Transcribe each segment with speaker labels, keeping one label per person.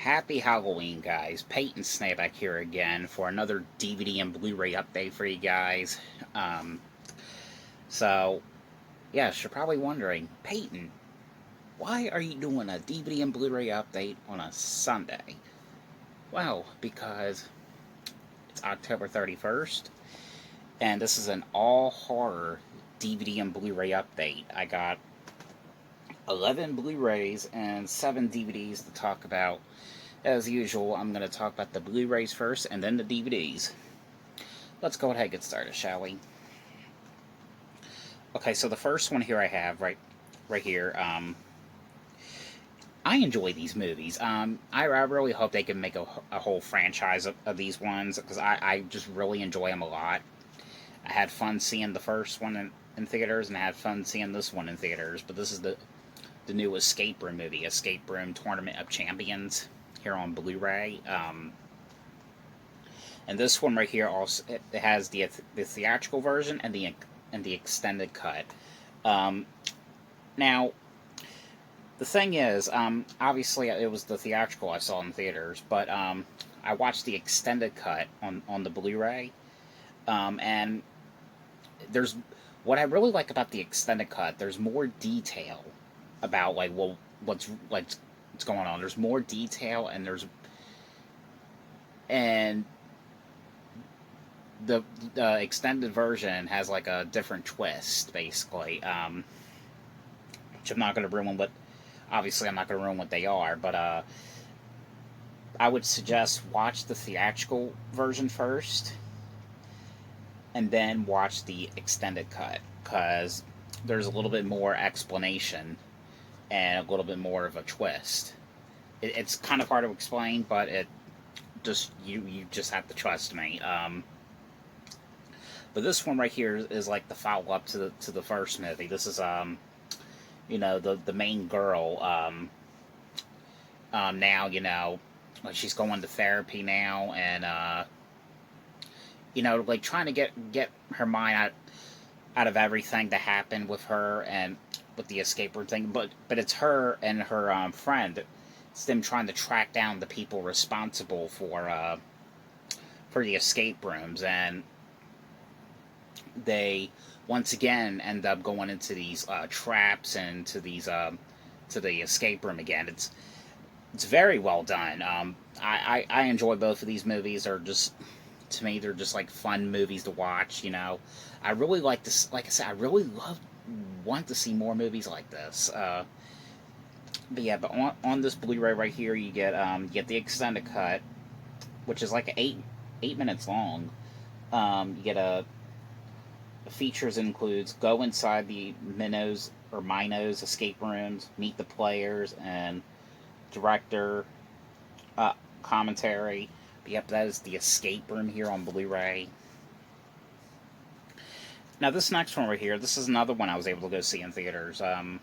Speaker 1: Happy Halloween, guys. Peyton Snapeback here again for another DVD and Blu-ray update for you guys. Um, so, yes, you're probably wondering, Peyton, why are you doing a DVD and Blu-ray update on a Sunday? Well, because it's October 31st, and this is an all-horror DVD and Blu-ray update. I got 11 Blu-rays and 7 DVDs to talk about. As usual, I'm going to talk about the Blu-rays first and then the DVDs. Let's go ahead and get started, shall we? Okay, so the first one here I have right here. I enjoy these movies. I really hope they can make a whole franchise of these ones, because I just really enjoy them a lot. I had fun seeing the first one in theaters, and I had fun seeing this one in theaters. But this is the new Escape Room movie, Escape Room Tournament of Champions, here on Blu-ray. And this one right here also it has the theatrical version and the extended cut. Now, the thing is, obviously it was the theatrical I saw in theaters, but I watched the extended cut on the Blu-ray, and there's what I really like about the extended cut. There's more detail about what's going on. There's more detail, and the extended version has like a different twist, basically, which I'm not going to ruin. But obviously, I'm not going to ruin what they are. But I would suggest watch the theatrical version first, and then watch the extended cut, because there's a little bit more explanation and a little bit more of a twist. It's kind of hard to explain, but it just you just have to trust me. But this one right here is like the follow up to the first movie. This is the main girl. Now she's going to therapy now, and like trying to get her mind out of everything that happened with her and with the escape room thing. But it's her and her friend. It's them trying to track down the people responsible for the escape rooms, and they once again end up going into these traps and to these to the escape room again. It's very well done. I enjoy both of these movies. They're just, to me, they're just like fun movies to watch. I really like this. Like I said, I really want to see more movies like this. But yeah, but on this Blu-ray right here, you get the extended cut, which is like 8 minutes long. You get features includes go inside the Minnows escape rooms, meet the players, and director commentary. But yep, that is the escape room here on Blu-ray. Now this next one right here, this is another one I was able to go see in theaters. I'm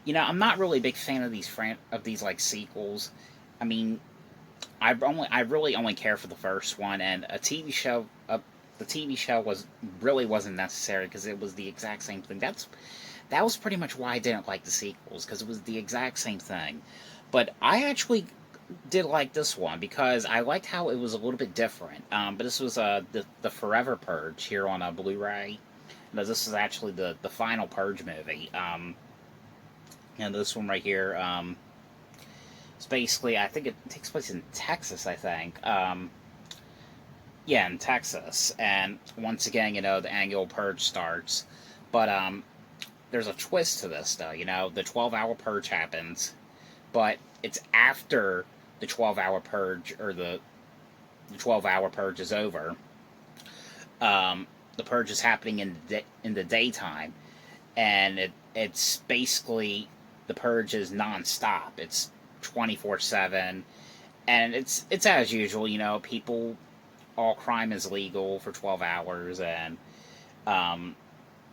Speaker 1: not really a big fan of these like sequels. I mean, I really only care for the first one, and a TV show. The TV show wasn't necessary, because it was the exact same thing. That was pretty much why I didn't like the sequels, because it was the exact same thing. But I actually did like this one, because I liked how it was a little bit different. But this was the Forever Purge here on a Blu-ray. This is actually the final Purge movie. And this one right here, it's basically, I think it takes place in Texas, I think. Yeah, in Texas. And once again, the annual Purge starts. But there's a twist to this, though. The 12-hour Purge happens, but it's after the 12-hour Purge, or the 12-hour Purge is over. The Purge is happening in the daytime, and it's basically, the Purge is non-stop. It's 24/7, and it's as usual. People, all crime is legal for 12 hours, and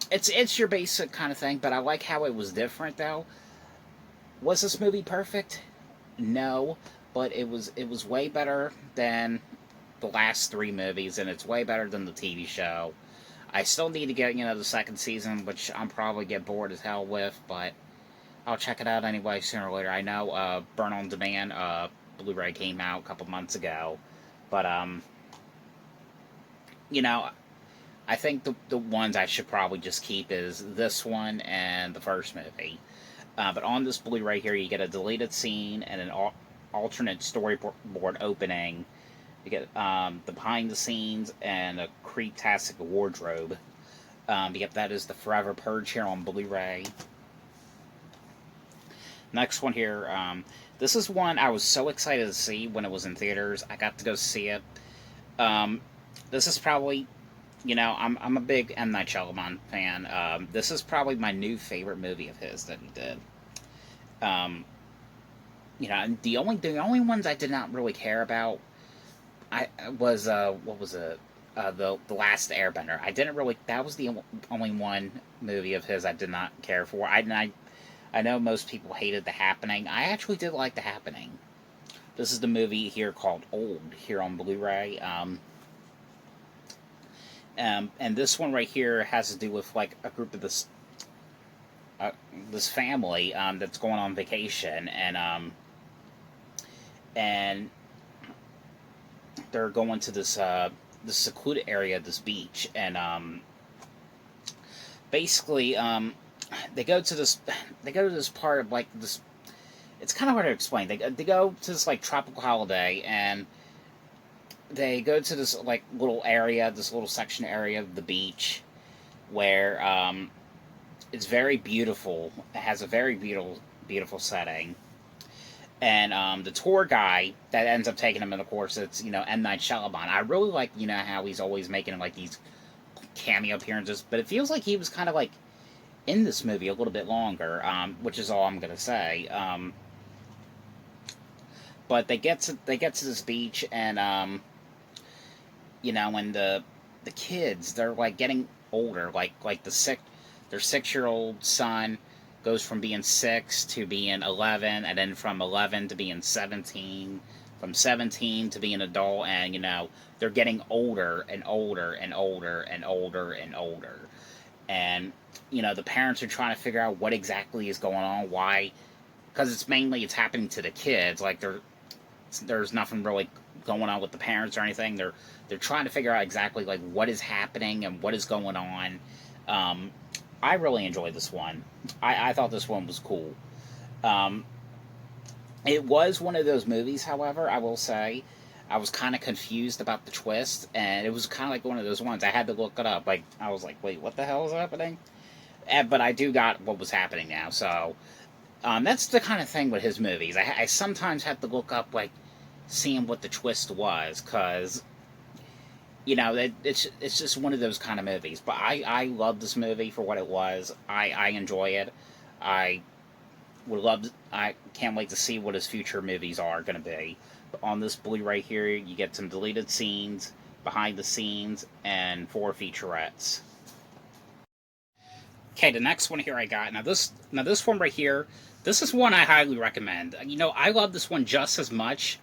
Speaker 1: it's your basic kind of thing. But I like how it was different, though. Was this movie perfect? No, but it was way better than the last 3 movies, and it's way better than the TV show. I still need to get the second season, which I'm probably get bored as hell with, but I'll check it out anyway sooner or later. I know Burn on Demand Blu-ray came out a couple months ago, but you know, I think the ones I should probably just keep is this one and the first movie. But on this Blu-ray here, you get a deleted scene and an alternate storyboard opening. You get the behind the scenes and a creep-tastic wardrobe. You get that is the Forever Purge here on Blu-ray. Next one here, this is one I was so excited to see when it was in theaters. I got to go see it. This is probably, I'm a big M. Night Shyamalan fan. This is probably my new favorite movie of his that he did. The only ones I did not really care about, what was it? The Last Airbender. That was the only one movie of his I did not care for. I know most people hated The Happening. I actually did like The Happening. This is the movie here called Old here on Blu-ray. And this one right here has to do with like a group of this family that's going on vacation, and they're going to this secluded area, this beach, and basically they go to this part of like this. It's kind of hard to explain. They go to this like tropical holiday, and they go to this like little area, this little section area of the beach, where it's very beautiful. It has a very beautiful setting, and the tour guide that ends up taking him, and of course it's M. Night Shyamalan. I really like how he's always making like these cameo appearances, but it feels like he was kind of like in this movie a little bit longer, which is all I'm gonna say. But they get to this beach, and when the kids, they're like getting older, like their 6-year-old son goes from being 6 to being 11, and then from 11 to being 17, from 17 to being an adult, and they're getting older and older and older and older and older, and the parents are trying to figure out what exactly is going on, why, because it's happening to the kids, like there's nothing really going on with the parents or anything. They're trying to figure out exactly like what is happening and what is going on. I really enjoyed this one. I thought this one was cool. It was one of those movies, however, I will say, I was kind of confused about the twist, and it was kind of like one of those ones I had to look it up. Like, I was like, wait, what the hell is happening? But I do got what was happening now, so that's the kind of thing with his movies. I sometimes have to look up, like, seeing what the twist was, because it's just one of those kind of movies. But I love this movie for what it was. I enjoy it. I can't wait to see what his future movies are going to be. But on this Blu-ray here, you get some deleted scenes, behind the scenes, and 4 featurettes. Okay, the next one here I got. Now this one right here, this is one I highly recommend. I love this one just as much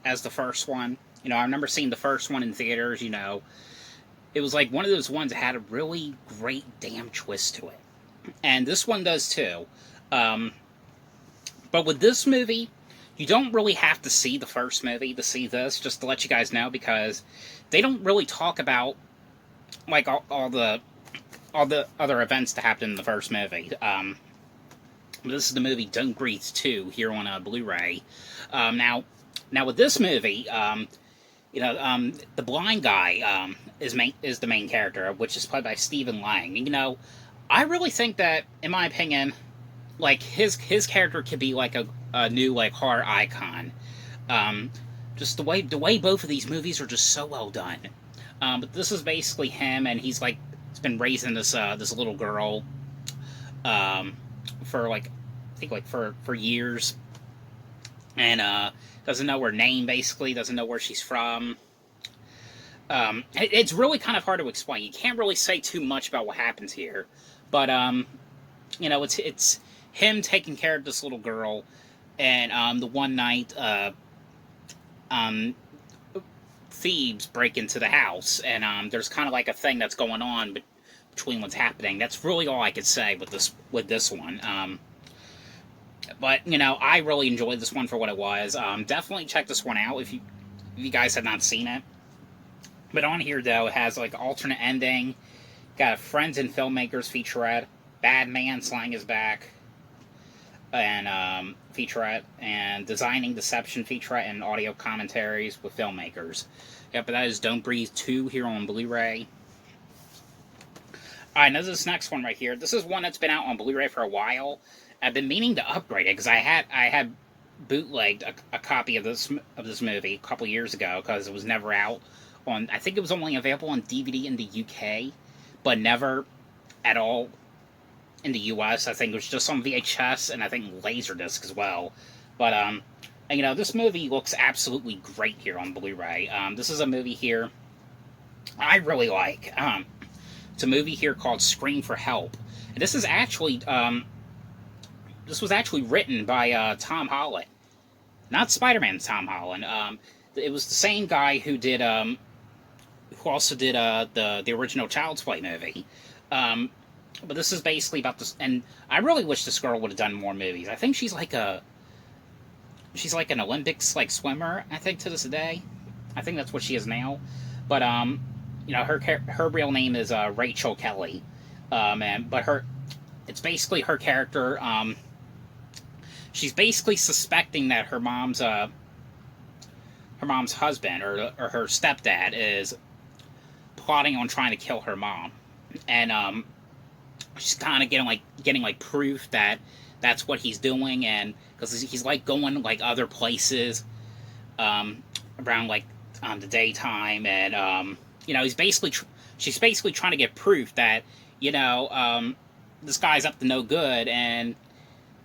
Speaker 1: as the first one. I remember seeing the first one in theaters. It was like one of those ones that had a really great damn twist to it. And this one does too. But with this movie, you don't really have to see the first movie to see this, just to let you guys know, because they don't really talk about like all the other events that happened in the first movie. This is the movie Don't Breathe 2 here on Blu-ray. Now with this movie, the blind guy is the main character, which is played by Stephen Lang. I really think that, in my opinion, like his character could be like a new like horror icon. Just the way both of these movies are just so well done. But this is basically him, and he's been raising this little girl for for years, and doesn't know her name, basically doesn't know where she's from. It's really kind of hard to explain. You can't really say too much about what happens here, but it's him taking care of this little girl, and the one night thieves break into the house, and there's kind of like a thing that's going on between what's happening. That's really all I could say with this one. But you know, I really enjoyed this one for what it was. Definitely check this one out if you guys have not seen it. But on here though, it has like alternate ending. Got a Friends and Filmmakers featurette. Bad Man Slang is back. And featurette. And Designing Deception featurette and audio commentaries with filmmakers. Yep, but that is Don't Breathe 2 here on Blu-ray. Alright, now this next one right here. This is one that's been out on Blu-ray for a while. I've been meaning to upgrade it because I had bootlegged a copy of this movie a couple years ago because it was never out on. I think it was only available on DVD in the UK, but never at all in the US. I think it was just on VHS and I think Laserdisc as well. But you know, this movie looks absolutely great here on Blu-ray. This is a movie here I really like. It's a movie here called Scream for Help, and this is actually this was actually written by Tom Holland, not Spider-Man Tom Holland. It was the same guy who did who also did the original Child's Play movie. But this is basically about this, and I really wish this girl would have done more movies. I think she's like an Olympics like swimmer. I think to this day, I think that's what she is now. But you know, her real name is Rachel Kelly, it's basically her character. She's basically suspecting that her mom's husband or her stepdad is plotting on trying to kill her mom, and she's kind of getting proof that that's what he's doing, and because he's like going like other places around like the daytime, and you know, she's basically trying to get proof that, you know, this guy's up to no good, and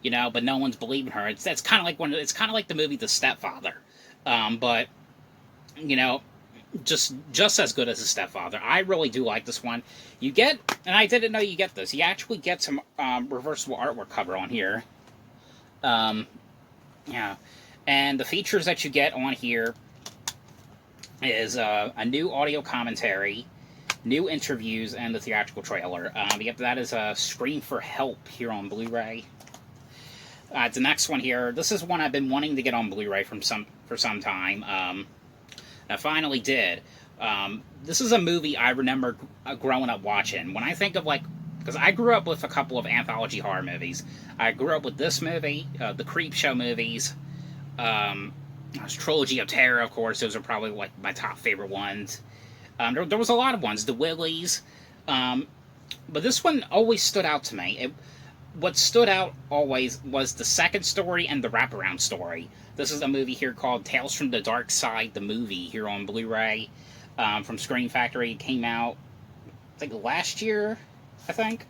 Speaker 1: you know, but no one's believing her. It's kind of like it's kind of like the movie The Stepfather, but you know, just as good as The Stepfather. I really do like this one. You get, and I didn't know you get this. You actually get some reversible artwork cover on here. Yeah, and the features that you get on here is a new audio commentary, new interviews, and the theatrical trailer. Yep, that is Scream for Help here on Blu-ray. The next one here, this is one I've been wanting to get on Blu-ray for some time. I finally did. This is a movie I remember growing up watching. When I think of like, because I grew up with a couple of anthology horror movies. I grew up with this movie, the Creepshow movies, Trilogy of Terror, of course. Those are probably like my top favorite ones. There was a lot of ones, the Willies, but this one always stood out to me. What stood out always was the second story and the wraparound story. This is a movie here called Tales from the Dark Side, the movie, here on Blu-ray, from Scream Factory. It came out, I think, last year, I think.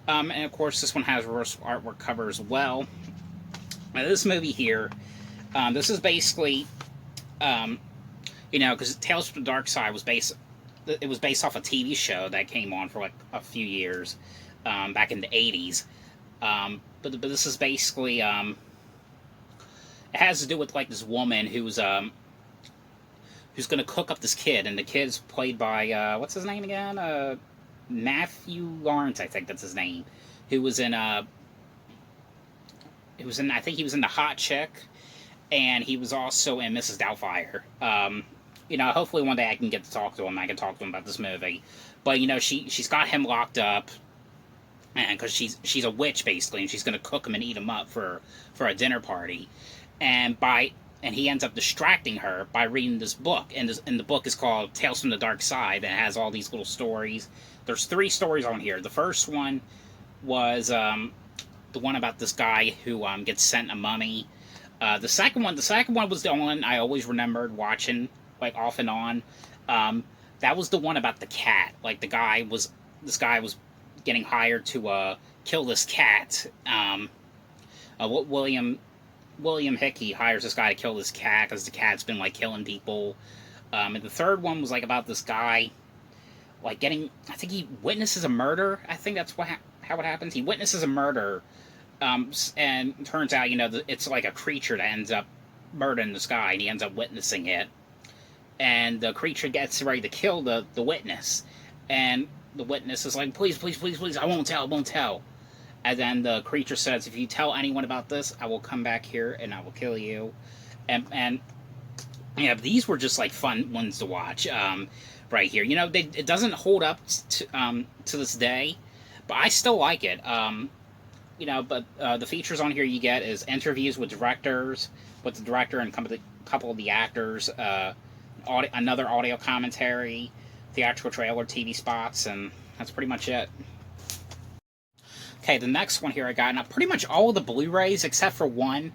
Speaker 1: And of course, this one has reverse artwork cover as well. Now, this movie here, this is basically, you know, because Tales from the Dark Side was based off a TV show that came on for like a few years, back in the 80s. But this is basically, it has to do with like this woman who's gonna cook up this kid, and the kid's played by, what's his name again? Matthew Lawrence, I think that's his name, who was in, I think he was in The Hot Chick, and he was also in Mrs. Doubtfire. You know, hopefully one day I can get to talk to him. I can talk to him about this movie. But, you know, she's got him locked up, and because she's a witch, basically, and she's going to cook him and eat him up for a dinner party. And he ends up distracting her by reading this book. And the book is called Tales from the Dark Side, and it has all these little stories. There's 3 stories on here. The first one was the one about this guy who gets sent a mummy. The second one was the one I always remembered watching, like, off and on. That was the one about the cat. Like, this guy was getting hired to kill this cat. William Hickey hires this guy to kill this cat because the cat's been, like, killing people. And the third one was, like, about this guy, like, I think he witnesses a murder. I think that's how it happens. He witnesses a murder, and it turns out, you know, it's like a creature that ends up murdering this guy, and he ends up witnessing it. And the creature gets ready to kill the witness. And the witness is like, please, please, please, please, I won't tell. And then the creature says, "If you tell anyone about this, I will come back here and I will kill you." And yeah, these were just like fun ones to watch. Right here, it doesn't hold up to this day, but I still like it. But the features on here you get is interviews with directors, with the director and a couple of the actors, another audio commentary, theatrical trailer, TV spots, and that's pretty much it. Okay, the next one here I got, now pretty much all of the Blu-rays except for one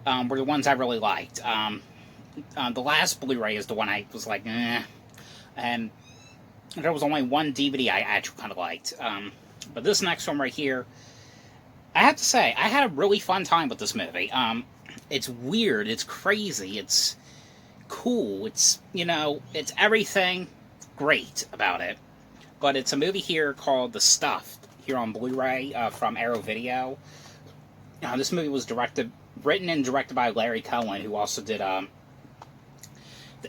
Speaker 1: were the ones I really liked. The last Blu-ray is the one I was like, eh, and there was only one DVD I actually kind of liked. But this next one right here, I have to say, I had a really fun time with this movie. It's weird, it's crazy, it's cool, it's everything great about it. But it's a movie here called The Stuff, here on Blu-ray from Arrow Video. This movie was written and directed by Larry Cohen, who also did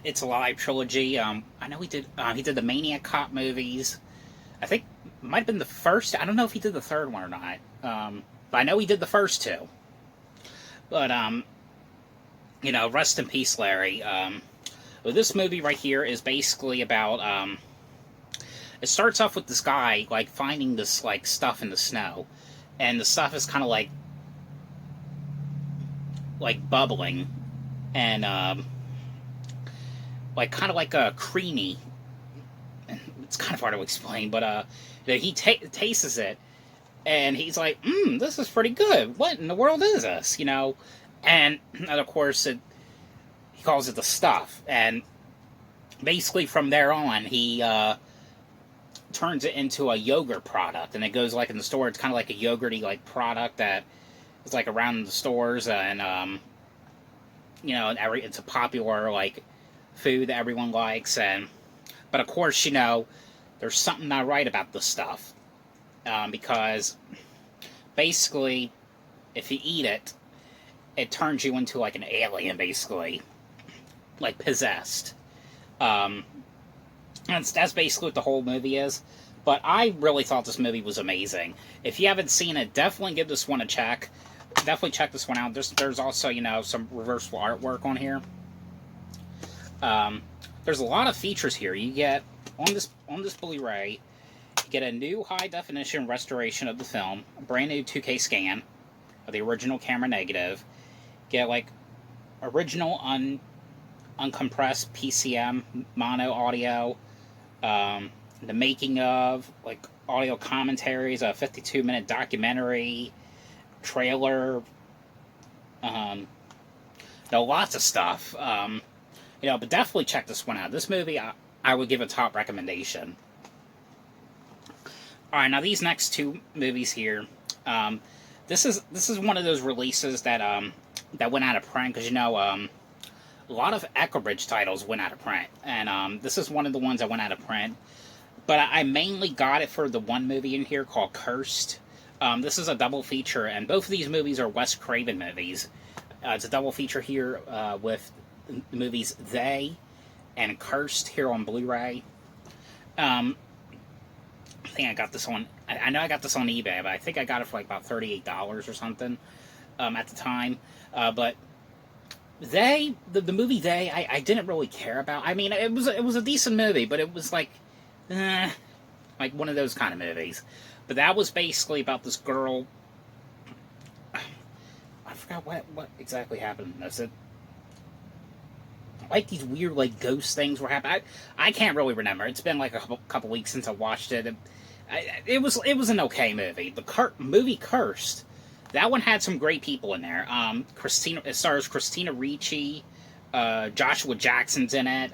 Speaker 1: It's Alive trilogy. I know he did the Maniac Cop movies. I think it might have been the first. I don't know if he did the third one or not. But I know he did the first two. But rest in peace, Larry. Well, this movie right here is basically about it starts off with this guy like finding this like stuff in the snow, and the stuff is kind of like bubbling and kind of like a creamy. It's kind of hard to explain, but he tastes it, and he's like, this is pretty good. What in the world is this? And of course he calls it the stuff, and basically from there on he turns it into a yogurt product, and it goes like in the store. It's kind of like a yogurty like product that is like around the stores, and it's a popular like food that everyone likes. But of course, there's something not right about this stuff, because basically if you eat it, it turns you into like an alien, basically, like possessed. That's basically what the whole movie is. But I really thought this movie was amazing. If you haven't seen it, definitely give this one a check. Definitely check this one out. There's also, some reversible artwork on here. There's a lot of features here. You get, on this Blu-ray, you get a new high-definition restoration of the film, a brand new 2K scan of the original camera negative, get, original uncompressed PCM mono audio, the making of, audio commentaries, a 52-minute documentary, trailer, lots of stuff. But definitely check this one out. This movie, I would give a top recommendation. Alright, now these next two movies here, this is one of those releases that went out of print, because a lot of Echo Bridge titles went out of print, and this is one of the ones that went out of print. But I mainly got it for the one movie in here called Cursed. This is a double feature, and both of these movies are Wes Craven movies. It's a double feature here with the movies They and Cursed here on Blu-ray. I think I got this on... I know I got this on eBay, but I think I got it for about $38 or something at the time. But the movie They, I didn't really care about. I mean, it was a decent movie, but it was like one of those kind of movies. But that was basically about this girl. I forgot what exactly happened in this. These weird ghost things were happening. I can't really remember. It's been a couple weeks since I watched it. It was an okay movie. The movie Cursed, that one had some great people in there. It stars Christina Ricci, Joshua Jackson's in it.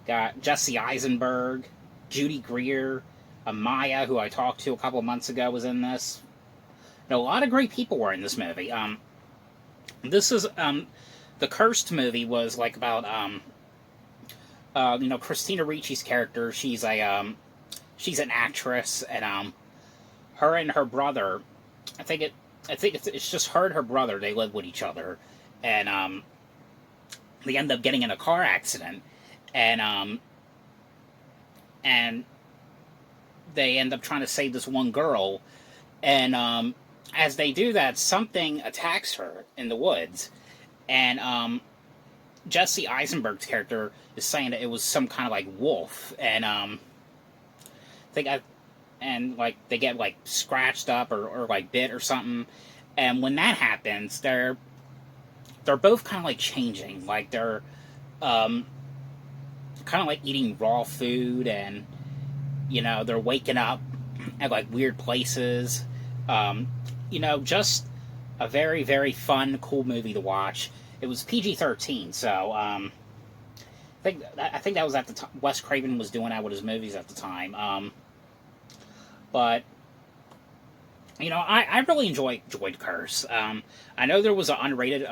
Speaker 1: Got Jesse Eisenberg, Judy Greer, Maya, who I talked to a couple of months ago, was in this. A lot of great people were in this movie. This is the Cursed movie was about Christina Ricci's character. She's an actress, and her and her brother, I think it's just her and her brother. They live with each other, and they end up getting in a car accident, and they end up trying to save this one girl, And as they do that, something attacks her in the woods. And Jesse Eisenberg's character is saying that it was some kind of like wolf. And they got, and like they get like scratched up or like bit or something. And when that happens, they're both kind of like changing. Like they're um, kind of like eating raw food, and they're waking up at like weird places. Um, just a very very fun, cool movie to watch. It was PG-13, so I think that was at the time. Wes Craven was doing that with his movies at the time. But I really enjoyed Curse. I know there was an unrated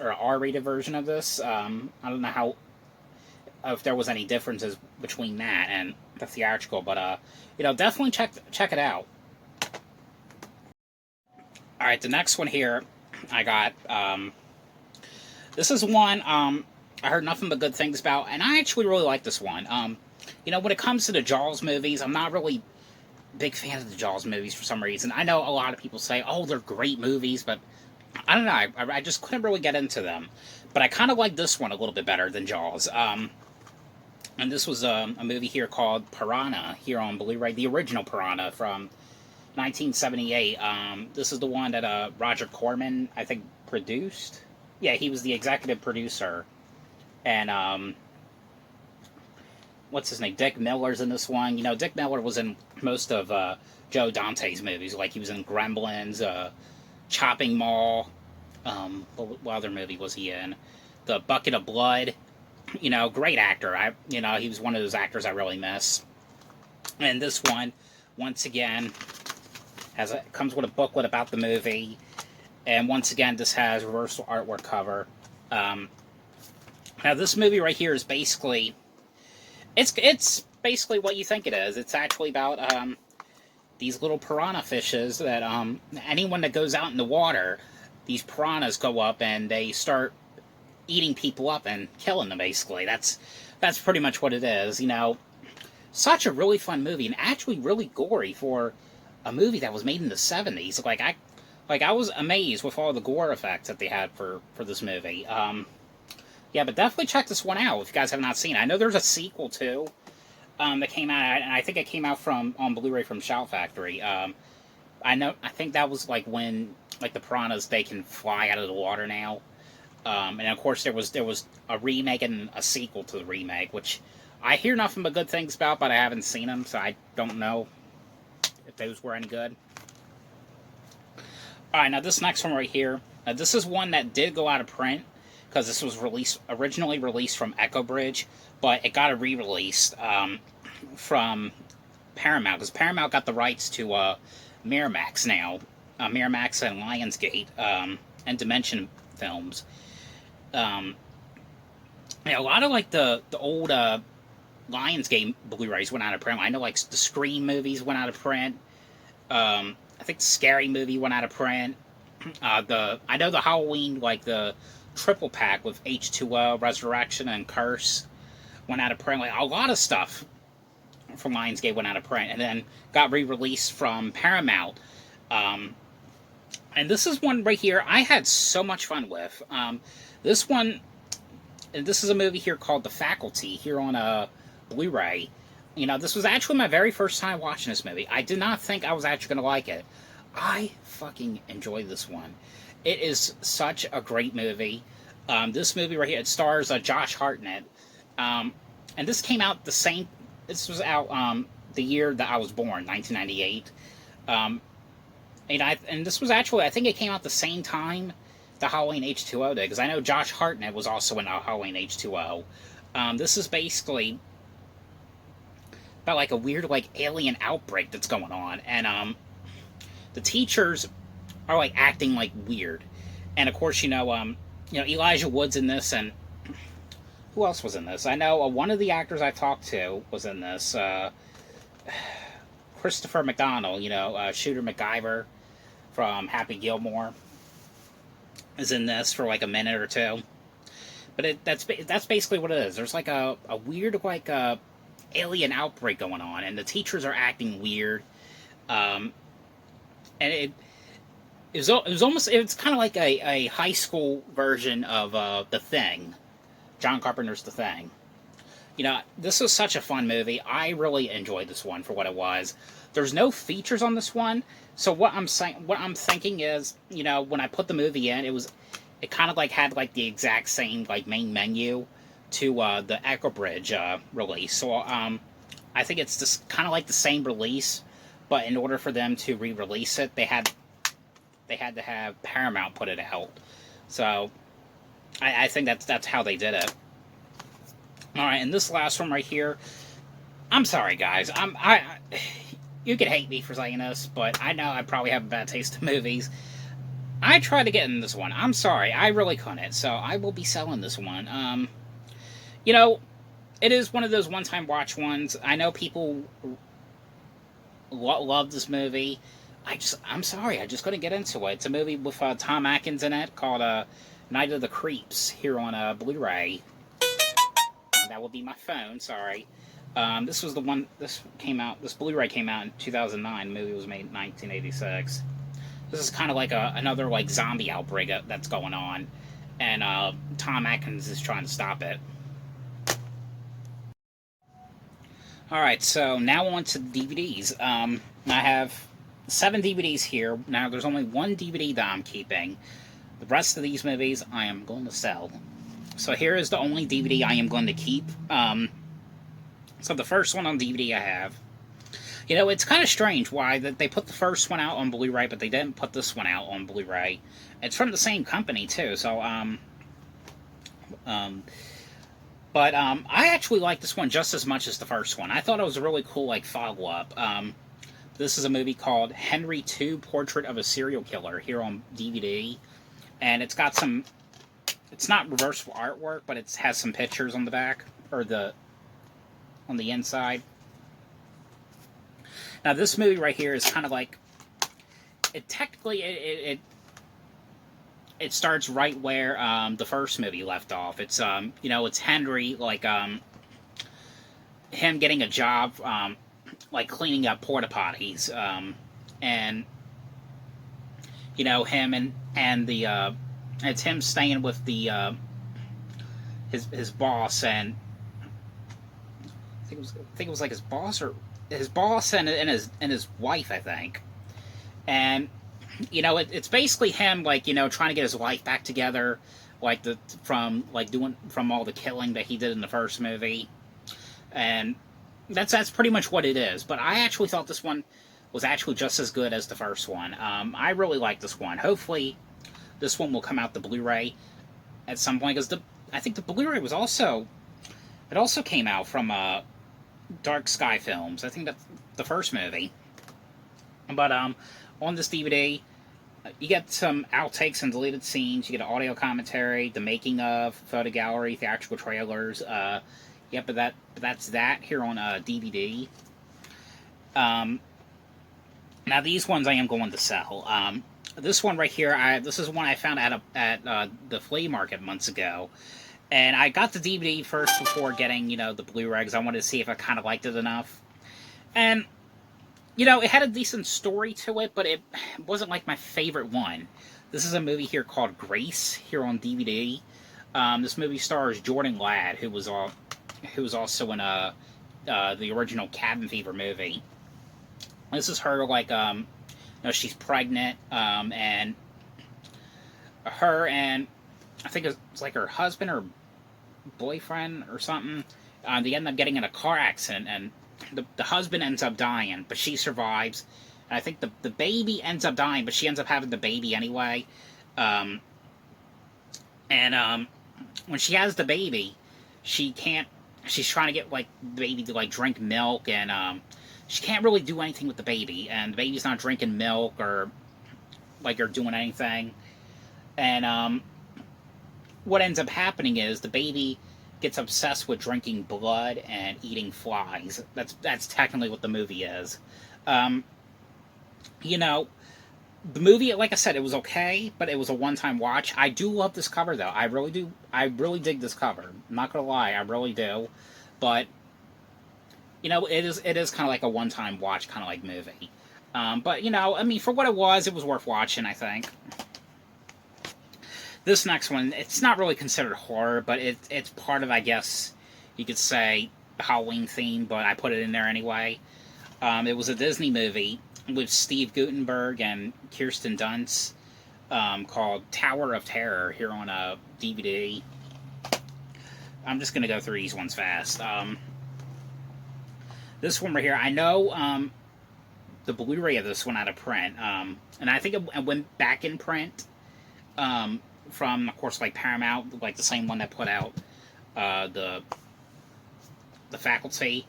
Speaker 1: or an R-rated version of this. I don't know how if there was any differences between that and the theatrical, but definitely check it out. All right, the next one here, I got. This is one I heard nothing but good things about, and I actually really like this one. When it comes to the Jaws movies, I'm not really big fan of the Jaws movies for some reason. I know a lot of people say, "Oh, they're great movies," but I don't know. I just couldn't really get into them. But I kind of like this one a little bit better than Jaws. And this was a movie here called Piranha here on Blu-ray, the original Piranha from 1978. This is the one that Roger Corman, I think, produced. Yeah, he was the executive producer. And what's his name? Dick Miller's in this one. Dick Miller was in most of Joe Dante's movies. Like he was in Gremlins, Chopping Mall. What other movie was he in? The Bucket of Blood. Great actor. He was one of those actors I really miss. And this one, once again, comes with a booklet about the movie. And once again, this has reversal artwork cover. Now, this movie right here is basically, it's basically what you think it is. It's actually about these little piranha fishes that anyone that goes out in the water, these piranhas go up and they start eating people up and killing them. Basically, that's pretty much what it is. Such a really fun movie and actually really gory for a movie that was made in the 70s. I was amazed with all the gore effects that they had for this movie. Yeah, but definitely check this one out if you guys have not seen it. I know there's a sequel too that came out, and I think it came out on Blu-ray from Shout Factory. I think that was like when the piranhas, they can fly out of the water now. And of course there was a remake and a sequel to the remake, which I hear nothing but good things about, but I haven't seen them, so I don't know if those were any good. Alright, now this next one right here, this is one that did go out of print, because this was originally released from Echo Bridge, but it got a re-release from Paramount, because Paramount got the rights to Miramax now, Miramax and Lionsgate, and Dimension Films. A lot of the old Lionsgate Blu-rays went out of print. I know the Scream movies went out of print. I think the Scary movie went out of print. I know the Halloween, the triple pack with H2O, Resurrection, and Curse went out of print. A lot of stuff from Lionsgate went out of print and then got re-released from Paramount. And this is one right here I had so much fun with. This one, and this is a movie here called The Faculty here on Blu-ray. This was actually my very first time watching this movie. I did not think I was actually going to like it. I fucking enjoyed this one. It is such a great movie. This movie right here, it stars Josh Hartnett. And this came out this was out the year that I was born, 1998. And this was actually, I think it came out the same time the Halloween H2O did, because I know Josh Hartnett was also in Halloween H2O. This is basically about a weird alien outbreak that's going on, and the teachers are acting weird, and of course Elijah Wood's in this, and who else was in this? I know one of the actors I talked to was in this. Christopher McDonald, Shooter MacGyver from Happy Gilmore, is in this for a minute or two. But that's basically what it is. There's a weird alien outbreak going on, and the teachers are acting weird. and it was almost, it's kind of like a high school version of The Thing, John Carpenter's The Thing. This was such a fun movie. I really enjoyed this one for what it was. There's no features on this one, so what I'm thinking is, when I put the movie in, it kind of like had like the exact same like main menu to the Echo Bridge release. So I think it's just kind of like the same release, but in order for them to re-release it, they had to have Paramount put it out. So I think that's how they did it. All right, and this last one right here, I'm sorry, guys. You could hate me for saying this, but I know I probably have a bad taste in movies. I tried to get in this one. I'm sorry, I really couldn't. So I will be selling this one. It is one of those one-time watch ones. I know people love this movie. I'm sorry, I just couldn't get into it. It's a movie with Tom Atkins in it called Night of the Creeps here on Blu-ray. That would be my phone. Sorry. This was the one. This Blu-ray came out in 2009. The movie was made in 1986. This is kind of like another like zombie outbreak that's going on, and Tom Atkins is trying to stop it. All right, so now on to the DVDs. I have 7 DVDs here. Now there's only one DVD that I'm keeping. The rest of these movies I am going to sell. So here is the only DVD I am going to keep. So the first one on DVD I have. It's kind of strange why that they put the first one out on Blu-ray, but they didn't put this one out on Blu-ray. It's from the same company too, so but I actually like this one just as much as the first one. I thought it was a really cool like follow-up. This is a movie called Henry II: Portrait of a Serial Killer here on DVD, and it's got some. It's not reversible artwork, but it has some pictures on the back or on the inside. Now this movie right here is kind of like it starts right where the first movie left off. It's it's Henry like him getting a job like cleaning up porta potties, and him and the it's him staying with the his boss, and I think it was like his boss and his wife, I think. And it's basically him like trying to get his life back together, like from all the killing that he did in the first movie, and that's pretty much what it is. But I actually thought this one was actually just as good as the first one. I really like this one. Hopefully this one will come out the Blu-ray at some point, because I think the Blu-ray was also came out from Dark Sky Films. I think that's the first movie. But on this DVD, you get some outtakes and deleted scenes. You get an audio commentary, the making of, photo gallery, theatrical trailers. But that's that here on DVD. Now these ones I am going to sell. This one right here, this is one I found at the flea market months ago. And I got the DVD first before getting, the Blu-ray, because I wanted to see if I kind of liked it enough. And, it had a decent story to it, but it wasn't like my favorite one. This is a movie here called Grace, here on DVD. This movie stars Jordan Ladd, who was also in the original Cabin Fever movie. This is her, like, she's pregnant, and her and I think it's like her husband or boyfriend or something. They end up getting in a car accident, and the husband ends up dying, but she survives. And I think the baby ends up dying, but she ends up having the baby anyway. When she has the baby, she's trying to get like the baby to like drink milk, and she can't really do anything with the baby, and the baby's not drinking milk or doing anything. And what ends up happening is the baby gets obsessed with drinking blood and eating flies. That's technically what the movie is. The movie, like I said, it was okay, but it was a one-time watch. I do love this cover, though. I really do. I really dig this cover. I'm not gonna lie, I really do. But it is kind of like a one-time watch kind of like movie. But, you know, I mean, for what it was worth watching, I think. This next one, it's not really considered horror, but it's part of, I guess, you could say, the Halloween theme, but I put it in there anyway. It was a Disney movie with Steve Guttenberg and Kirsten Dunst, called Tower of Terror, here on a DVD. I'm just going to go through these ones fast. This one right here, I know the Blu-ray of this one out of print, and I think it went back in print from, of course, like Paramount, like the same one that put out the Faculty.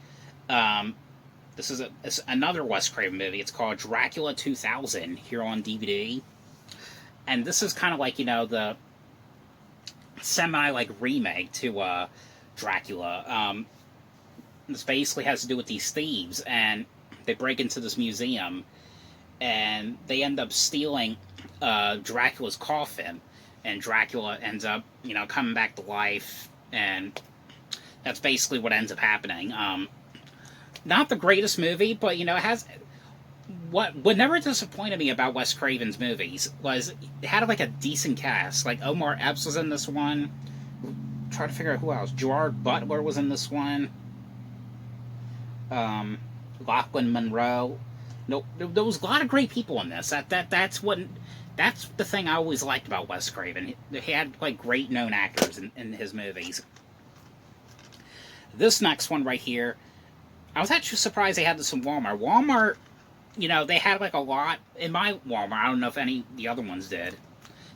Speaker 1: This is another Wes Craven movie. It's called Dracula 2000 here on DVD. And this is kind of like, you know, the semi-like remake to Dracula. This basically has to do with these thieves, and they break into this museum, and they end up stealing Dracula's coffin, and Dracula ends up, you know, coming back to life, and that's basically what ends up happening. Not the greatest movie, but, you know, it has... What never disappointed me about Wes Craven's movies was it had, like, a decent cast. Like, Omar Epps was in this one. Try to figure out who else. Gerard Butler was in this one. Lachlan Monroe. No, there was a lot of great people in this. That's the thing I always liked about Wes Craven. He had, like, great known actors in his movies. This next one right here, I was actually surprised they had this in Walmart. Walmart, you know, they had, like, a lot, in my Walmart, I don't know if any of the other ones did,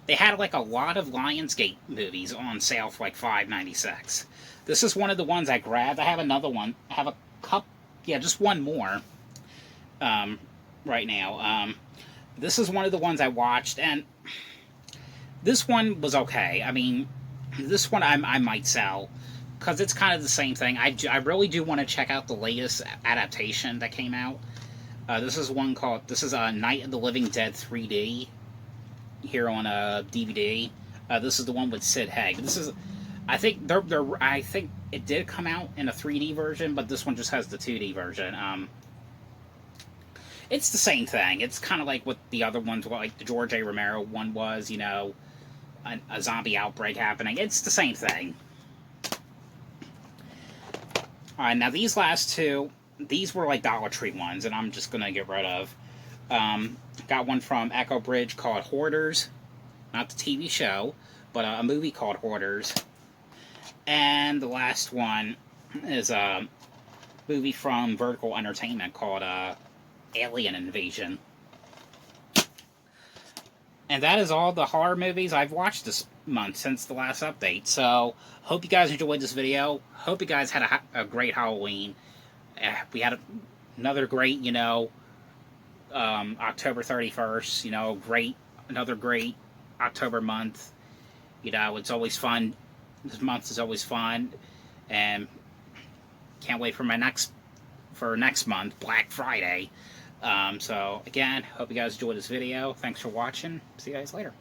Speaker 1: they had, like, a lot of Lionsgate movies on sale for, like, $5.96. This is one of the ones I grabbed. I have another one. I have a couple, yeah, just one more right now. This is one of the ones I watched, and this one was okay. I mean, this one I might sell, because it's kind of the same thing. I really do want to check out the latest adaptation that came out. This is one called, this is Night of the Living Dead 3D, here on a DVD. This is the one with Sid Haig. This is, I think I think it did come out in a 3D version, but this one just has the 2D version. It's the same thing. It's kind of like what the other ones, like the George A. Romero one was, you know, a zombie outbreak happening. It's the same thing. Alright, now these last two, these were like Dollar Tree ones, and I'm just going to get rid of. Got one from Echo Bridge called Hoarders. Not the TV show, but a movie called Hoarders. And the last one is a movie from Vertical Entertainment called Alien Invasion. And that is all the horror movies I've watched this month since the last update. So, hope you guys enjoyed this video. Hope you guys had a great Halloween. We had another great, you know, October 31st, you know, another great October month. You know, it's always fun. This month is always fun. And can't wait for next month, Black Friday. So, again, hope you guys enjoyed this video. Thanks for watching. See you guys later.